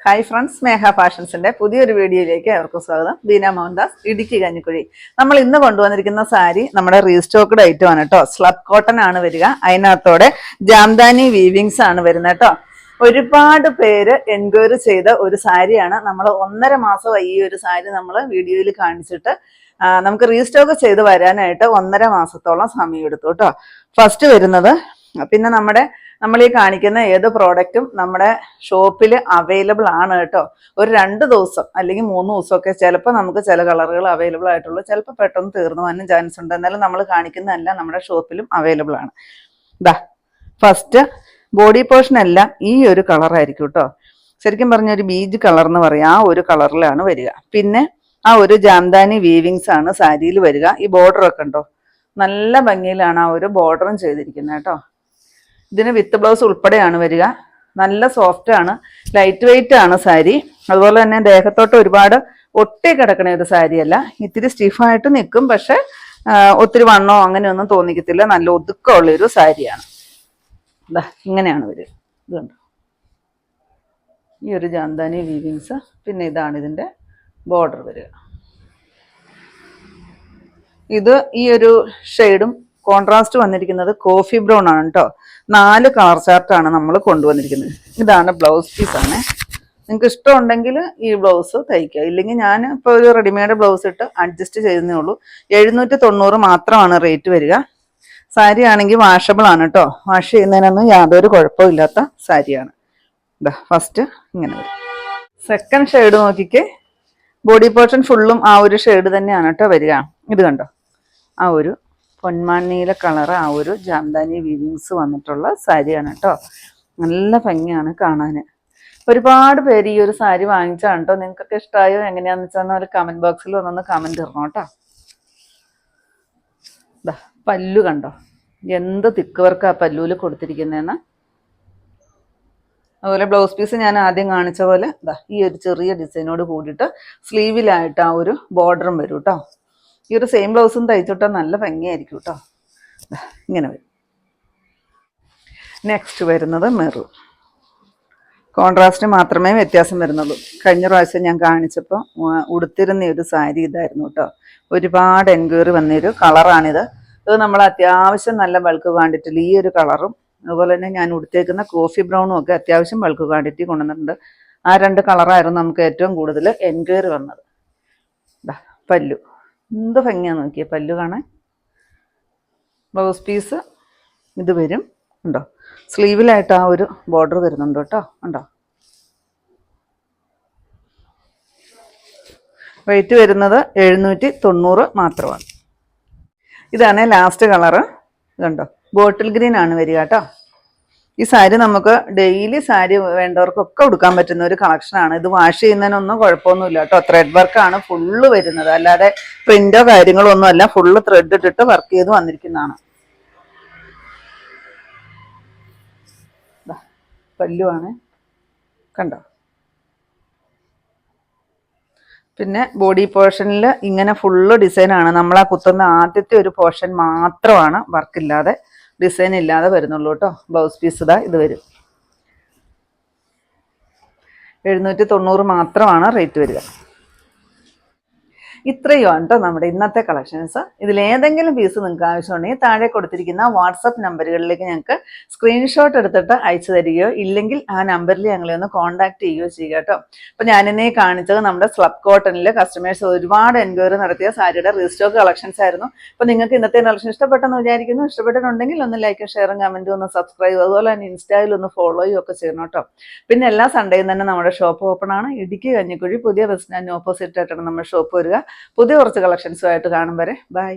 Hi friends, സ്നേഹ ഫാഷൻസിന്റെ പുതിയൊരു വീഡിയോയിലേക്ക് അവർക്കും സ്വാഗതം. ബീന മോഹൻദാസ്, ഇടുക്കി കഞ്ഞിക്കുഴി. നമ്മൾ ഇന്ന് കൊണ്ടുവന്നിരിക്കുന്ന സാരി നമ്മുടെ റീസ്റ്റോക്ക്ഡ് ഐറ്റം ആണ് കേട്ടോ. സ്ലബ് കോട്ടൺ ആണ് വരിക. അതിനകത്തോടെ ജാംദാനി വീവിങ്സ് ആണ് വരുന്നത് കേട്ടോ. ഒരുപാട് പേര് എൻക്വയറി ചെയ്ത ഒരു സാരിയാണ്. നമ്മൾ 1.5 മാസമായി ഈ ഒരു സാരി നമ്മൾ വീഡിയോയിൽ കാണിച്ചിട്ട് നമുക്ക് റീസ്റ്റോക്ക് ചെയ്ത് വരാനായിട്ട് 1.5 മാസത്തോളം സമയം എടുത്തു കേട്ടോ. ഫസ്റ്റ് വരുന്നത്, പിന്നെ നമ്മൾ ഈ കാണിക്കുന്ന ഏത് പ്രോഡക്റ്റും നമ്മുടെ ഷോപ്പിൽ അവൈലബിൾ ആണ് കേട്ടോ. ഒരു 2 ദിവസം അല്ലെങ്കിൽ 3 ദിവസമൊക്കെ ചിലപ്പോൾ നമുക്ക് ചില കളറുകൾ അവൈലബിൾ ആയിട്ടുള്ളൂ. ചിലപ്പോൾ പെട്ടെന്ന് തീർന്നു പോകാനും ചാൻസ് ഉണ്ട്. എന്നാലും നമ്മൾ കാണിക്കുന്നതെല്ലാം നമ്മുടെ ഷോപ്പിലും അവൈലബിൾ ആണ്. ഫസ്റ്റ് ബോഡി പോർഷൻ എല്ലാം ഈ ഒരു കളറായിരിക്കും കേട്ടോ. ശരിക്കും പറഞ്ഞൊരു ബീജ് കളർ എന്ന് പറയും, ആ ഒരു കളറിലാണ് വരിക. പിന്നെ ആ ഒരു ജാംദാനി വീവിങ്സ് ആണ് സാരിയിൽ വരിക. ഈ ബോർഡറൊക്കെ ഉണ്ടോ, നല്ല ഭംഗിയിലാണ് ആ ഒരു ബോർഡറും ചെയ്തിരിക്കുന്നത് കേട്ടോ. ഇതിന് വിത്ത് ബ്ലൗസ് ഉൾപ്പെടെയാണ് വരിക. നല്ല സോഫ്റ്റ് ആണ്, ലൈറ്റ് വെയിറ്റ് ആണ് സാരി. അതുപോലെ തന്നെ ദേഹത്തോട്ട് ഒരുപാട് ഒട്ടി കിടക്കണ ഒരു സാരിയല്ല. ഇത്തിരി സ്റ്റിഫായിട്ട് നിൽക്കും, പക്ഷെ ഒത്തിരി വണ്ണോ അങ്ങനെയൊന്നും തോന്നിക്കത്തില്ല. നല്ല ഒതുക്കമുള്ളൊരു സാരിയാണ്. ഇങ്ങനെയാണ് വരിക. ഇതുണ്ട് ഈ ഒരു ജാംദാനി വീവിങ്സ്. പിന്നെ ഇതാണ് ഇതിൻ്റെ ബോർഡർ വരിക. ഇത് ഈ ഒരു ഷെയ്ഡും കോൺട്രാസ്റ്റ് വന്നിരിക്കുന്നത് കോഫി ബ്രൗൺ ആണ് കേട്ടോ. 4 കളർ ചാർട്ടാണ് നമ്മൾ കൊണ്ടുവന്നിരിക്കുന്നത്. ഇതാണ് ബ്ലൗസ് പീസാണ്. നിങ്ങൾക്ക് ഇഷ്ടമുണ്ടെങ്കിൽ ഈ ബ്ലൗസ് തയ്ക്കുക, ഇല്ലെങ്കിൽ ഞാൻ ഇപ്പോൾ ഒരു റെഡിമെയ്ഡ് ബ്ലൗസ് ഇട്ട് അഡ്ജസ്റ്റ് ചെയ്യുന്നേ ഉള്ളൂ. 790 മാത്രമാണ് റേറ്റ് വരിക. സാരി ആണെങ്കിൽ വാഷബിൾ ആണ് കേട്ടോ. വാഷ് ചെയ്യുന്നതിനൊന്നും യാതൊരു കുഴപ്പമില്ലാത്ത സാരിയാണ്. ഫസ്റ്റ് ഇങ്ങനെ വരും. സെക്കൻഡ് ഷെയ്ഡ് നോക്കിക്കേ, ബോഡി പോർഷൻ ഫുള്ളും ആ ഒരു ഷെയ്ഡ് തന്നെയാണ് കേട്ടോ വരിക. ഇത് കണ്ടോ, ആ ഒരു പൊന്മാനീല കളർ, ആ ഒരു ജാംദാനി വീവിങ്സ് വന്നിട്ടുള്ള സാരിയാണ് കേട്ടോ. നല്ല ഭംഗിയാണ് കാണാൻ. ഒരുപാട് പേര് ഈ ഒരു സാരി വാങ്ങിച്ചാണ് കേട്ടോ. നിങ്ങൾക്കൊക്കെ ഇഷ്ടമായോ എങ്ങനെയാണെന്ന് വെച്ചാൽ കമന്റ് ബോക്സിൽ ഒന്നൊന്ന് കമന്റ് ഇടണം കേട്ടോ. പല്ലു കണ്ടോ, എന്ത് തിക്ക് വർക്കാ പല്ലുവിൽ കൊടുത്തിരിക്കുന്നതെന്ന്. അതുപോലെ ബ്ലൗസ് പീസ് ഞാൻ ആദ്യം കാണിച്ച പോലെ ഈ ഒരു ചെറിയ ഡിസൈനോട് കൂടിയിട്ട് സ്ലീവിലായിട്ട് ആ ഒരു ബോർഡറും വരും കേട്ടോ. ഈ ഒരു സെയിം ബ്ലൗസും തയ്ച്ചിട്ടാൽ നല്ല ഭംഗിയായിരിക്കും കേട്ടോ. ഇങ്ങനെ വരും. നെക്സ്റ്റ് വരുന്നത് മെറൂൺ. കോൺട്രാസ്റ്റ് മാത്രമേ വ്യത്യാസം വരുന്നുള്ളൂ. കഴിഞ്ഞ പ്രാവശ്യം ഞാൻ കാണിച്ചപ്പോൾ ഉടുത്തിരുന്ന ഒരു സാരി ഇതായിരുന്നു കേട്ടോ. ഒരുപാട് എൻക്വയറി വന്നൊരു കളറാണിത്. ഇത് നമ്മൾ അത്യാവശ്യം നല്ല ബൾക്ക് ക്വാണ്ടിറ്റിയിൽ ഈ ഒരു കളറും അതുപോലെ തന്നെ ഞാൻ ഉടുത്തേക്കുന്ന കോഫി ബ്രൗണും ഒക്കെ അത്യാവശ്യം ബൾക്ക് ക്വാണ്ടിറ്റി കൊണ്ടുവന്നിട്ടുണ്ട്. ആ 2 കളറായിരുന്നു നമുക്ക് ഏറ്റവും കൂടുതൽ എൻക്വയറി വന്നത്. പല്ലു എന്ത് ഭംഗിയാന്ന് നോക്കിയേ പല്ലു കാണാൻ. ബ്ലൗസ് പീസ് ഇത് വരും ഉണ്ടോ, സ്ലീവിലായിട്ട് ആ ഒരു ബോർഡർ വരുന്നുണ്ട് കേട്ടോ. ഉണ്ടോ, റേറ്റ് വരുന്നത് 790 മാത്രമാണ്. ഇതാണ് ലാസ്റ്റ് കളറ്. ഇതുണ്ടോ, ബോട്ടിൽ ഗ്രീൻ ആണ് വരിക കേട്ടോ. ഈ സാരി നമുക്ക് ഡെയിലി സാരി വേണ്ടവർക്കൊക്കെ ഉടുക്കാൻ പറ്റുന്ന ഒരു കളക്ഷനാണ്. ഇത് വാഷ് ചെയ്യുന്നതിനൊന്നും കുഴപ്പമൊന്നുമില്ല കേട്ടോ. ത്രെഡ് വർക്കാണ് ഫുള്ള് വരുന്നത്, അല്ലാതെ പ്രിന്റോ കാര്യങ്ങളോ ഒന്നും അല്ല. ഫുള്ള് ത്രെഡ് ഇട്ടിട്ട് വർക്ക് ചെയ്ത് വന്നിരിക്കുന്നതാണ്. പല്ലുവാണ് കണ്ടോ. പിന്നെ ബോഡി പോർഷനിൽ ഇങ്ങനെ ഫുള്ള് ഡിസൈനാണ്. നമ്മൾ ആ കുത്തുന്ന ആദ്യത്തെ ഒരു പോർഷൻ മാത്രമാണ് വർക്കില്ലാതെ, ഡിസൈൻ ഇല്ലാതെ വരുന്നുള്ളൂ കേട്ടോ. ബ്ലൗസ് പീസ് ഇത് വരും. 790 മാത്രമാണ് റേറ്റ് വരിക. ഇത്രയുമാണ് കേട്ടോ നമ്മുടെ ഇന്നത്തെ കളക്ഷൻസ്. ഇതിലേതെങ്കിലും പീസ് നിങ്ങൾക്ക് ആവശ്യമുണ്ടെങ്കിൽ താഴെ കൊടുത്തിരിക്കുന്ന വാട്സപ്പ് നമ്പറുകളിലേക്ക് ഞങ്ങൾക്ക് സ്ക്രീൻഷോട്ട് എടുത്തിട്ട് അയച്ചു തരികയോ ഇല്ലെങ്കിൽ ആ നമ്പറിൽ ഞങ്ങളെ ഒന്ന് കോൺടാക്ട് ചെയ്യുകയോ ചെയ്യുക കേട്ടോ. അപ്പോൾ ഞാനിന്നെ കാണിച്ചത് നമ്മുടെ സ്ലബ് കോട്ടണിൽ കസ്റ്റമേഴ്സ് ഒരുപാട് എൻക്വയറി നടത്തിയ സാരിയുടെ റീസ്റ്റോക്ക് കളക്ഷൻസ് ആയിരുന്നു. അപ്പോൾ നിങ്ങൾക്ക് ഇന്നത്തെ കളക്ഷൻ ഇഷ്ടപ്പെട്ടെന്ന് വിചാരിക്കുന്നു. ഇഷ്ടപ്പെട്ടിട്ടുണ്ടെങ്കിൽ ഒന്ന് ലൈക്കും ഷെയറും കമൻറ്റും ഒന്ന് സബ്സ്ക്രൈബ്, അതുപോലെ തന്നെ ഇൻസ്റ്റയിൽ ഒന്ന് ഫോളോയും ഒക്കെ ചെയ്യണം കേട്ടോ. പിന്നെ എല്ലാ സൺഡേയും തന്നെ നമ്മുടെ ഷോപ്പ് ഓപ്പൺ ആണ്. ഇടുക്കി കഞ്ഞിക്കുഴി പുതിയ ബസ് സ്റ്റാൻഡിന് ഓപ്പോസിറ്റ് ആയിട്ടാണ് നമ്മുടെ ഷോപ്പ് വരിക. പുതിയ കുറച്ച് കളക്ഷൻസുമായിട്ട് കാണും വരെ ബൈ.